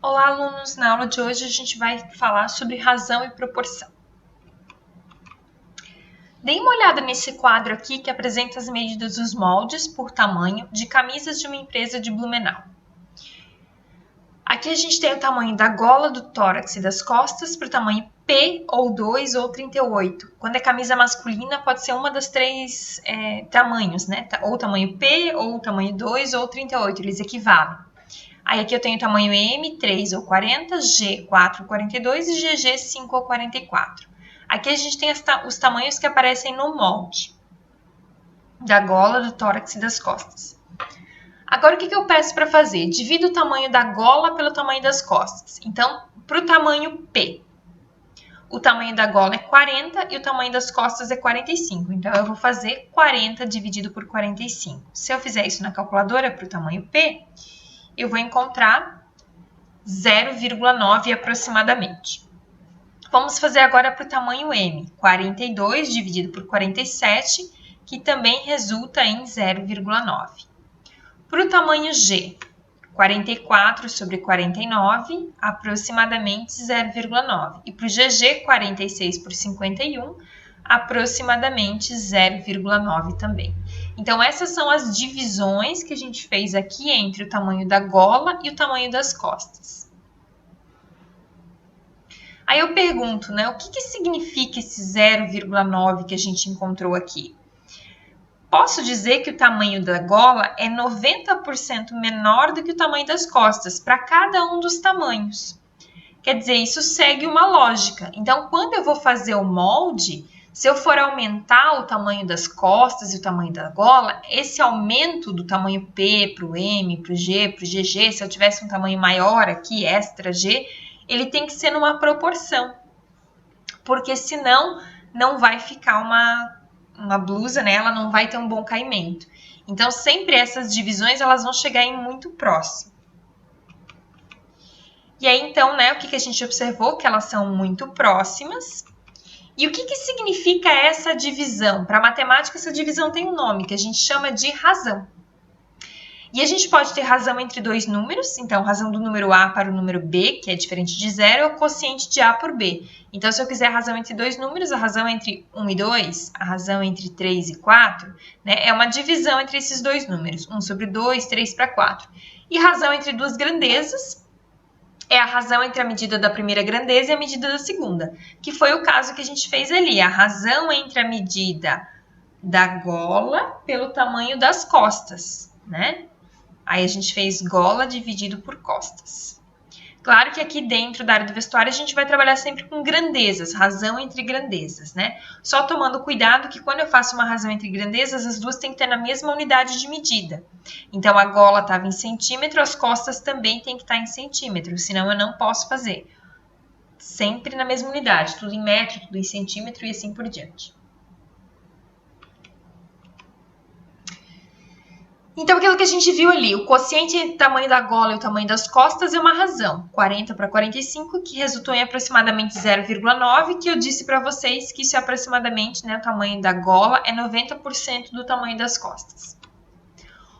Olá, alunos! Na aula de hoje a gente vai falar sobre razão e proporção. Dê uma olhada nesse quadro aqui que apresenta as medidas dos moldes por tamanho de camisas de uma empresa de Blumenau. Aqui a gente tem o tamanho da gola, do tórax e das costas para o tamanho P, ou 2, ou 38. Quando é camisa masculina, pode ser uma das três tamanhos, né? Ou tamanho P, ou tamanho 2, ou 38, eles equivalem. Aí aqui eu tenho o tamanho M, 3 ou 40, G, 4 ou 42 e GG, 5 ou 44. Aqui a gente tem os tamanhos que aparecem no molde da gola, do tórax e das costas. Agora, o que eu peço para fazer? Divido o tamanho da gola pelo tamanho das costas. Então, para o tamanho P, o tamanho da gola é 40 e o tamanho das costas é 45. Então, eu vou fazer 40 dividido por 45. Se eu fizer isso na calculadora para o tamanho P, eu vou encontrar 0,9 aproximadamente. Vamos fazer agora para o tamanho M, 42 dividido por 47, que também resulta em 0,9. Para o tamanho G, 44 sobre 49, aproximadamente 0,9. E para o GG, 46 por 51, aproximadamente 0,9 também. Então, essas são as divisões que a gente fez aqui entre o tamanho da gola e o tamanho das costas. Aí eu pergunto, né, o que significa esse 0,9 que a gente encontrou aqui? Posso dizer que o tamanho da gola é 90% menor do que o tamanho das costas, para cada um dos tamanhos. Quer dizer, isso segue uma lógica. Então, quando eu vou fazer o molde, se eu for aumentar o tamanho das costas e o tamanho da gola, esse aumento do tamanho P para o M, para o G, para o GG, se eu tivesse um tamanho maior aqui, extra G, ele tem que ser numa proporção. Porque senão não vai ficar uma blusa, né? Ela não vai ter um bom caimento. Então, sempre essas divisões elas vão chegar em muito próximo. E aí, então, né, o que a gente observou? Que elas são muito próximas. E o que significa essa divisão? Para a matemática, essa divisão tem um nome, que a gente chama de razão. E a gente pode ter razão entre dois números, então, razão do número A para o número B, que é diferente de zero, é o quociente de A por B. Então, se eu quiser a razão entre dois números, a razão entre 1 e 2, a razão entre 3 e 4, né, é uma divisão entre esses dois números, 1 sobre 2, 3 para 4. E razão entre duas grandezas é a razão entre a medida da primeira grandeza e a medida da segunda, que foi o caso que a gente fez ali, a razão entre a medida da gola pelo tamanho das costas, né? Aí a gente fez gola dividido por costas. Claro que aqui dentro da área do vestuário a gente vai trabalhar sempre com grandezas, razão entre grandezas, né? Só tomando cuidado que quando eu faço uma razão entre grandezas, as duas têm que ter na mesma unidade de medida. Então, a gola estava em centímetro, as costas também têm que estar em centímetro, senão eu não posso fazer. Sempre na mesma unidade, tudo em metro, tudo em centímetro e assim por diante. Então, aquilo que a gente viu ali, o quociente entre o tamanho da gola e o tamanho das costas é uma razão, 40 para 45, que resultou em aproximadamente 0,9, que eu disse para vocês que isso é aproximadamente, né, o tamanho da gola é 90% do tamanho das costas.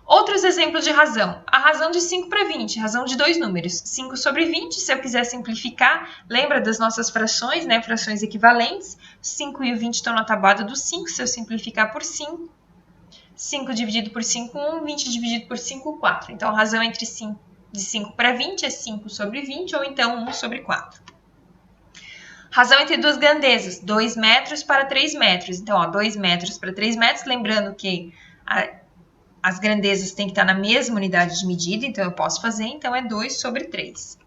Outros exemplos de razão. A razão de 5 para 20, razão de dois números. 5 sobre 20, se eu quiser simplificar, lembra das nossas frações, né, frações equivalentes. 5 e o 20 estão na tabuada do 5, se eu simplificar por 5. 5 dividido por 5, 1. 20 dividido por 5, 4. Então, a razão entre 5, de 5 para 20 é 5 sobre 20, ou então 1 sobre 4. Razão entre duas grandezas, 2 metros para 3 metros. Então, ó, 2 metros para 3 metros, lembrando que as grandezas têm que estar na mesma unidade de medida, então eu posso fazer, então é 2 sobre 3.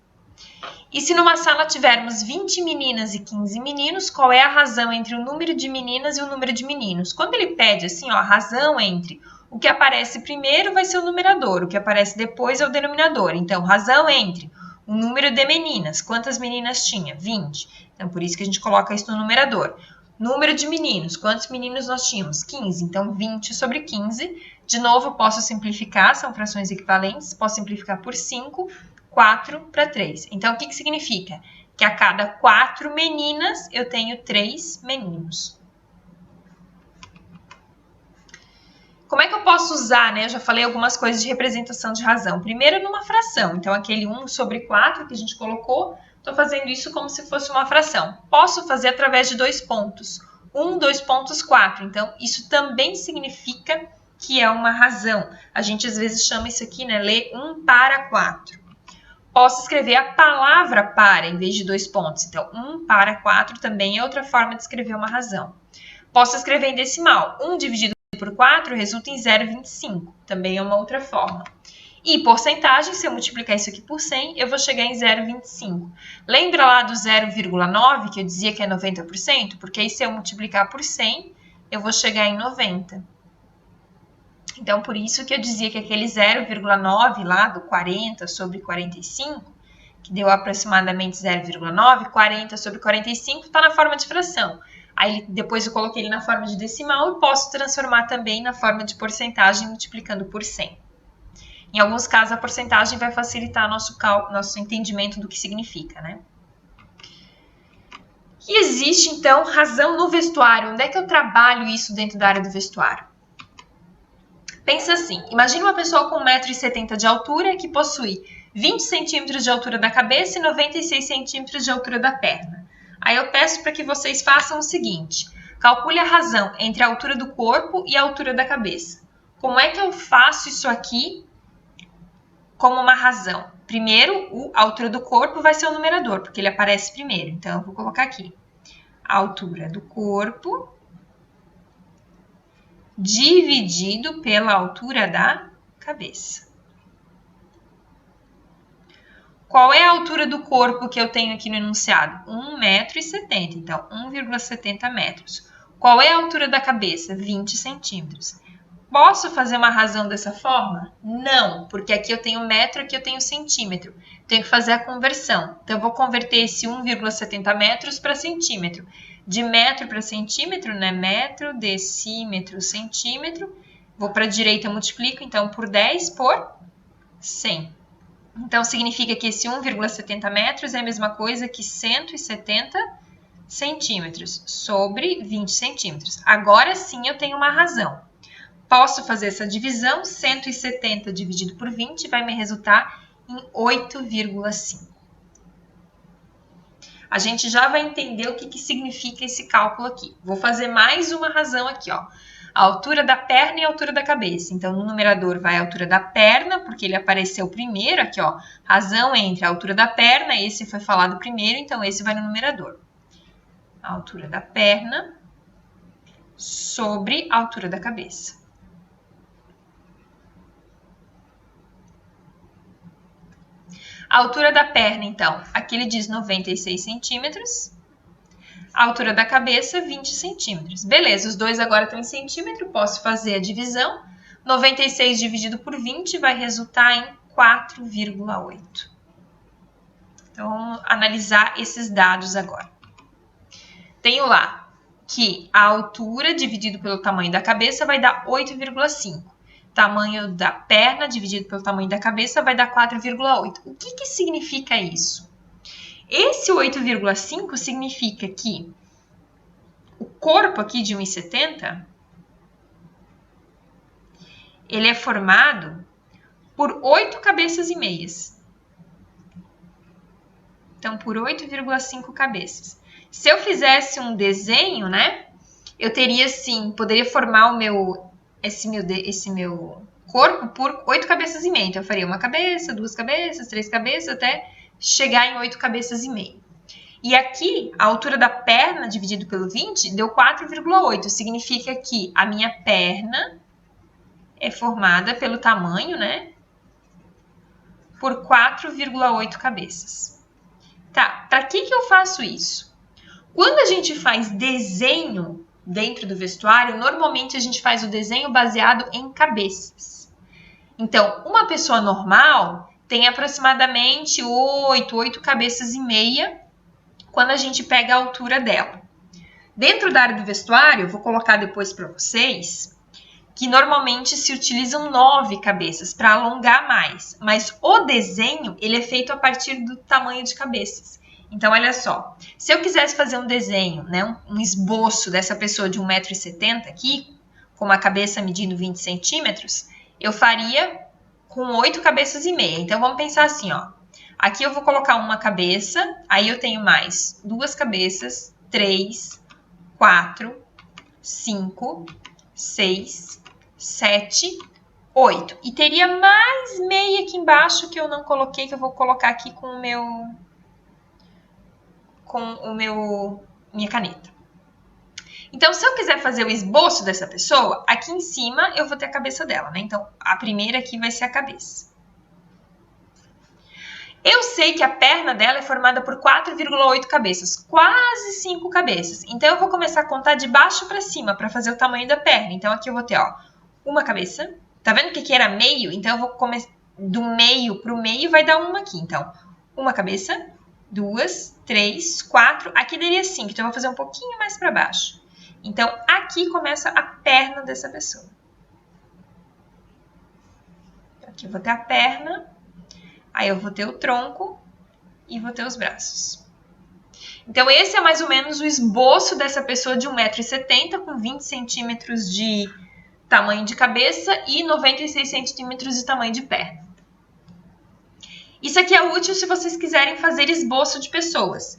E se numa sala tivermos 20 meninas e 15 meninos, qual é a razão entre o número de meninas e o número de meninos? Quando ele pede assim, ó, a razão entre o que aparece primeiro vai ser o numerador, o que aparece depois é o denominador. Então, razão entre o número de meninas. Quantas meninas tinha? 20. Então, por isso que a gente coloca isso no numerador. Número de meninos. Quantos meninos nós tínhamos? 15. Então, 20 sobre 15. De novo, eu posso simplificar, são frações equivalentes. Posso simplificar por 5. 4 para 3. Então, o que significa? Que a cada 4 meninas, eu tenho 3 meninos. Como é que eu posso usar, né? Eu já falei algumas coisas de representação de razão. Primeiro, numa fração. Então, aquele 1 sobre 4 que a gente colocou, estou fazendo isso como se fosse uma fração. Posso fazer através de 2 pontos. 1, 2 pontos, 4. Então, isso também significa que é uma razão. A gente, às vezes, chama isso aqui, né? Lê 1 para 4. Posso escrever a palavra para em vez de 2 pontos. Então, 1 para 4 também é outra forma de escrever uma razão. Posso escrever em decimal. 1 dividido por 4 resulta em 0,25. Também é uma outra forma. E porcentagem, se eu multiplicar isso aqui por 100, eu vou chegar em 0,25. Lembra lá do 0,9 que eu dizia que é 90%? Porque aí se eu multiplicar por 100, eu vou chegar em 90. Então, por isso que eu dizia que aquele 0,9 lá do 40 sobre 45, que deu aproximadamente 0,9, 40 sobre 45, está na forma de fração. Aí depois eu coloquei ele na forma de decimal e posso transformar também na forma de porcentagem multiplicando por 100. Em alguns casos a porcentagem vai facilitar nosso entendimento do que significa, né? E existe então razão no vestuário. Onde é que eu trabalho isso dentro da área do vestuário? Pensa assim, imagine uma pessoa com 1,70 m de altura que possui 20 centímetros de altura da cabeça e 96 centímetros de altura da perna. Aí eu peço para que vocês façam o seguinte, calcule a razão entre a altura do corpo e a altura da cabeça. Como é que eu faço isso aqui como uma razão? Primeiro, a altura do corpo vai ser o numerador, porque ele aparece primeiro. Então, eu vou colocar aqui a altura do corpo dividido pela altura da cabeça. Qual é a altura do corpo que eu tenho aqui no enunciado? 1,70 m, então 1,70 metros. Qual é a altura da cabeça? 20 centímetros. Posso fazer uma razão dessa forma? Não, porque aqui eu tenho metro, aqui eu tenho centímetro. Tenho que fazer a conversão. Então, eu vou converter esse 1,70 metros para centímetro. De metro para centímetro, né? Metro, decímetro, centímetro. Vou para a direita, multiplico, então, por 10 por 100. Então, significa que esse 1,70 metros é a mesma coisa que 170 centímetros sobre 20 centímetros. Agora sim eu tenho uma razão. Posso fazer essa divisão, 170 dividido por 20 vai me resultar em 8,5. A gente já vai entender o que significa esse cálculo aqui. Vou fazer mais uma razão aqui, ó. A altura da perna e a altura da cabeça. Então, no numerador vai a altura da perna, porque ele apareceu primeiro aqui, ó. Razão entre a altura da perna, esse foi falado primeiro, então esse vai no numerador. A altura da perna sobre a altura da cabeça. A altura da perna, então, aqui ele diz 96 centímetros. A altura da cabeça, 20 centímetros. Beleza, os dois agora estão em centímetro, posso fazer a divisão. 96 dividido por 20 vai resultar em 4,8. Então, vamos analisar esses dados agora. Tenho lá que a altura dividido pelo tamanho da cabeça vai dar 8,5. Tamanho da perna dividido pelo tamanho da cabeça vai dar 4,8. O que significa isso? Esse 8,5 significa que o corpo aqui de 1,70 ele é formado por 8 cabeças e meias. Então, por 8,5 cabeças. Se eu fizesse um desenho, né? Eu teria, sim, poderia formar esse meu corpo por 8 cabeças e meia. Então, eu faria uma cabeça, 2 cabeças, 3 cabeças, até chegar em 8 cabeças e meia. E aqui, a altura da perna dividido pelo 20 deu 4,8. Significa que a minha perna é formada pelo tamanho, né? Por 4,8 cabeças. Tá, para que eu faço isso? Quando a gente faz desenho dentro do vestuário, normalmente a gente faz o desenho baseado em cabeças. Então, uma pessoa normal tem aproximadamente 8 cabeças e meia quando a gente pega a altura dela. Dentro da área do vestuário, eu vou colocar depois para vocês, que normalmente se utilizam 9 cabeças para alongar mais. Mas o desenho, ele é feito a partir do tamanho de cabeças. Então, olha só, se eu quisesse fazer um desenho, né, um esboço dessa pessoa de 1,70 m aqui, com uma cabeça medindo 20 centímetros, eu faria com 8 cabeças e meia. Então, vamos pensar assim, ó. Aqui eu vou colocar uma cabeça, aí eu tenho mais 2 cabeças, 3, 4, 5, 6, 7, 8. E teria mais meia aqui embaixo que eu não coloquei, que eu vou colocar aqui com minha caneta. Então, se eu quiser fazer o esboço dessa pessoa, aqui em cima eu vou ter a cabeça dela, né? Então, a primeira aqui vai ser a cabeça. Eu sei que a perna dela é formada por 4,8 cabeças, quase 5 cabeças. Então, eu vou começar a contar de baixo para cima para fazer o tamanho da perna. Então, aqui eu vou ter, ó, uma cabeça. Tá vendo que aqui era meio? Então, eu vou começar do meio para o meio, vai dar uma aqui. Então, uma cabeça, 2, 3, 4. Aqui daria 5, então eu vou fazer um pouquinho mais para baixo. Então, aqui começa a perna dessa pessoa. Aqui eu vou ter a perna, aí eu vou ter o tronco e vou ter os braços. Então, esse é mais ou menos o esboço dessa pessoa de 1,70 m, com 20 centímetros de tamanho de cabeça e 96 centímetros de tamanho de perna. Isso aqui é útil se vocês quiserem fazer esboço de pessoas.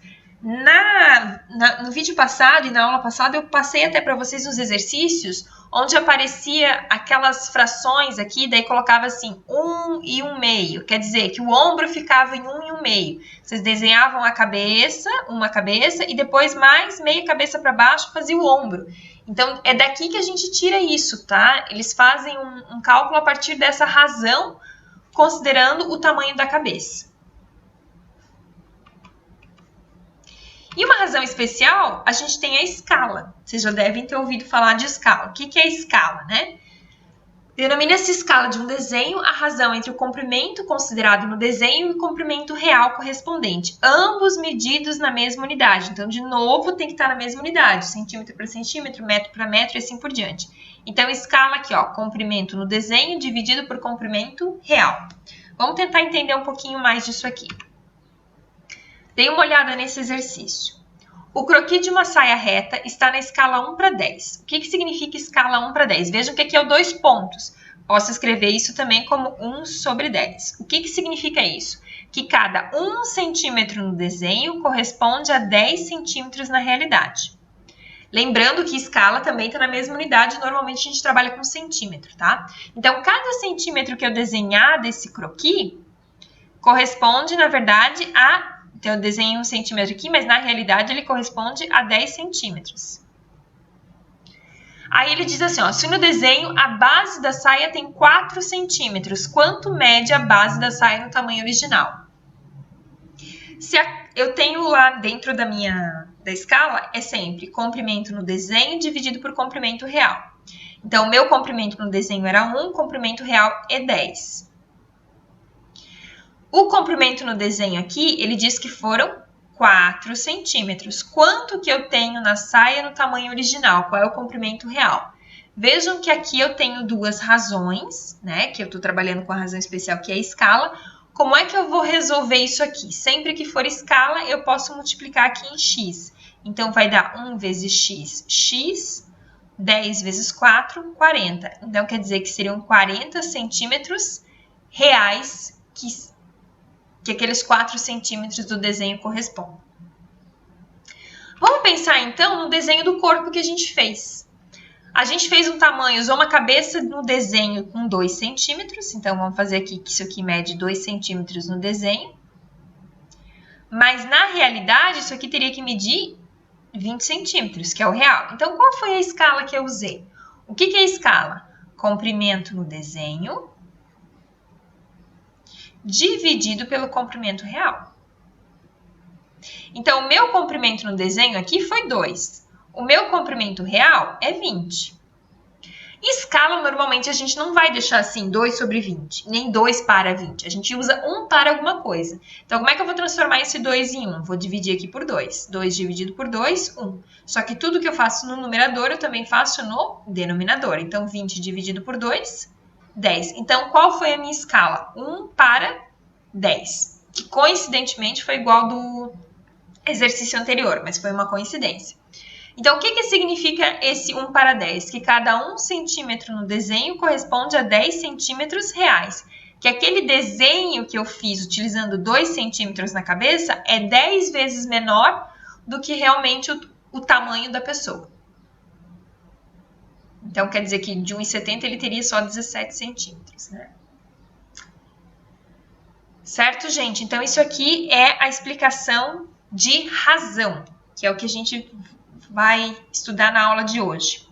No vídeo passado e na aula passada, eu passei até para vocês uns exercícios onde aparecia aquelas frações aqui, daí colocava assim, 1 e 1/2. Quer dizer, que o ombro ficava em 1 e 1/2. Vocês desenhavam a cabeça, uma cabeça, e depois mais meia cabeça para baixo fazia o ombro. Então, é daqui que a gente tira isso, tá? Eles fazem um cálculo a partir dessa razão, considerando o tamanho da cabeça. E uma razão especial, a gente tem a escala. Vocês já devem ter ouvido falar de escala. O que é a escala, né? Denomina-se escala de um desenho a razão entre o comprimento considerado no desenho e o comprimento real correspondente, ambos medidos na mesma unidade. Então, de novo, tem que estar na mesma unidade, centímetro para centímetro, metro para metro e assim por diante. Então, escala aqui, ó, comprimento no desenho dividido por comprimento real. Vamos tentar entender um pouquinho mais disso aqui. Dê uma olhada nesse exercício. O croquis de uma saia reta está na escala 1 para 10. O que significa escala 1 para 10? Vejam que aqui é o 2 pontos. Posso escrever isso também como 1 sobre 10. O que significa isso? Que cada 1 centímetro no desenho corresponde a 10 centímetros na realidade. Lembrando que escala também está na mesma unidade, normalmente a gente trabalha com centímetro, tá? Então, cada centímetro que eu desenhar desse croquis corresponde, na verdade, a... Então, eu desenho 1 centímetro aqui, mas na realidade ele corresponde a 10 centímetros. Aí ele diz assim, ó, se no desenho a base da saia tem 4 centímetros, quanto mede a base da saia no tamanho original? Eu tenho lá dentro da escala, é sempre comprimento no desenho dividido por comprimento real. Então, o meu comprimento no desenho era 1, comprimento real é 10. O comprimento no desenho aqui, ele diz que foram 4 centímetros. Quanto que eu tenho na saia no tamanho original? Qual é o comprimento real? Vejam que aqui eu tenho duas razões, né? Que eu estou trabalhando com a razão especial, que é a escala. Como é que eu vou resolver isso aqui? Sempre que for escala, eu posso multiplicar aqui em x. Então, vai dar 1 vezes x, x, 10 vezes 4, 40. Então, quer dizer que seriam 40 centímetros reais que aqueles 4 centímetros do desenho correspondem. Vamos pensar, então, no desenho do corpo que a gente fez. A gente fez um tamanho, usou uma cabeça no desenho com 2 centímetros. Então, vamos fazer aqui que isso aqui mede 2 centímetros no desenho. Mas, na realidade, isso aqui teria que medir 20 centímetros, que é o real. Então, qual foi a escala que eu usei? O que é a escala? Comprimento no desenho dividido pelo comprimento real. Então, o meu comprimento no desenho aqui foi 2. O meu comprimento real é 20. Escala, normalmente, a gente não vai deixar assim 2 sobre 20, nem 2 para 20. A gente usa 1 para alguma coisa. Então, como é que eu vou transformar esse 2 em 1? Vou dividir aqui por 2. 2 dividido por 2, 1. Só que tudo que eu faço no numerador, eu também faço no denominador. Então, 20 dividido por 2, 10. Então, qual foi a minha escala? 1 para 10. Que, coincidentemente, foi igual do exercício anterior, mas foi uma coincidência. Então, o que significa esse 1 para 10? Que cada 1 centímetro no desenho corresponde a 10 centímetros reais. Que aquele desenho que eu fiz utilizando 2 centímetros na cabeça é 10 vezes menor do que realmente o tamanho da pessoa. Então, quer dizer que de 1,70 ele teria só 17 centímetros, né? Certo, gente? Então, isso aqui é a explicação de razão, que é o que a gente vai estudar na aula de hoje.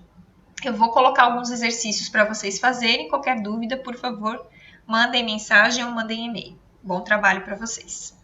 Eu vou colocar alguns exercícios para vocês fazerem. Qualquer dúvida, por favor, mandem mensagem ou mandem e-mail. Bom trabalho para vocês!